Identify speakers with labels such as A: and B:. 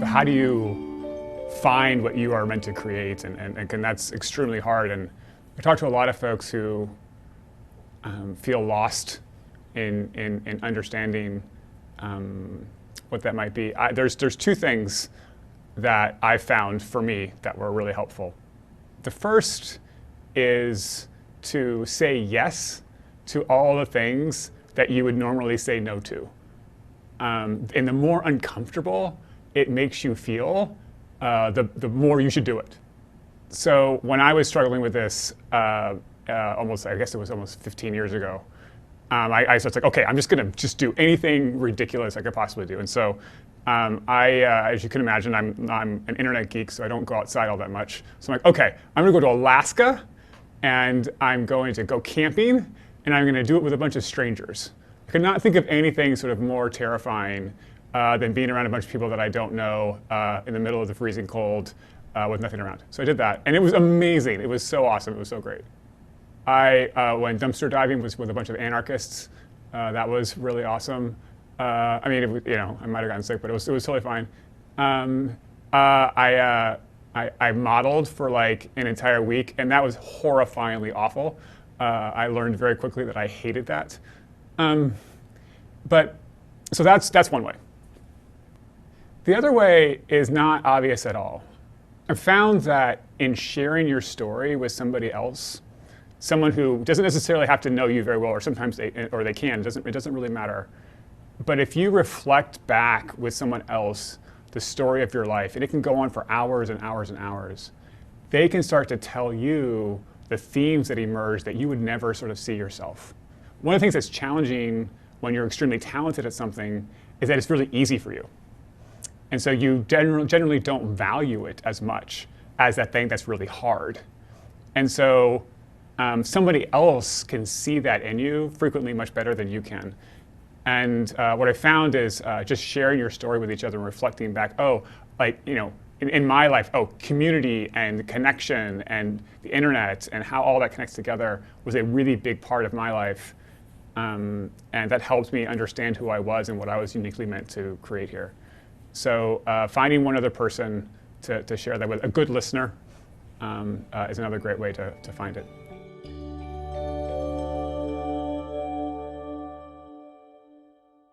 A: So how do you find what you are meant to create? And that's extremely hard. And I talk to a lot of folks who feel lost in understanding what that might be. There's two things that I found for me that were really helpful. The first is to say yes to all the things that you would normally say no to. And the more uncomfortable it makes you feel, the more you should do it. So when I was struggling with this, I guess it was almost 15 years ago, I was like, okay, I'm just gonna do anything ridiculous I could possibly do. And so as you can imagine, I'm an internet geek, so I don't go outside all that much. So I'm like, okay, I'm gonna go to Alaska, and I'm going to go camping, and I'm gonna do it with a bunch of strangers. I could not think of anything sort of more terrifying than being around a bunch of people that I don't know in the middle of the freezing cold with nothing around. So I did that, and it was amazing. It was so awesome. It was so great. I went dumpster diving with a bunch of anarchists. That was really awesome. I mean, I might have gotten sick, but it was totally fine. I modeled for like an entire week, and that was horrifyingly awful. I learned very quickly that I hated that. So that's one way. The other way is not obvious at all. I've found that in sharing your story with somebody else, someone who doesn't necessarily have to know you very well, or sometimes they can, it doesn't really matter. But if you reflect back with someone else the story of your life, and it can go on for hours and hours and hours, they can start to tell you the themes that emerge that you would never sort of see yourself. One of the things that's challenging when you're extremely talented at something is that it's really easy for you. And so you generally don't value it as much as that thing that's really hard. And so somebody else can see that in you frequently much better than you can. And what I found is just sharing your story with each other and reflecting back, in my life, community and connection and the internet and how all that connects together was a really big part of my life. And that helped me understand who I was and what I was uniquely meant to create here. So finding one other person to share that with, a good listener, is another great way to find it.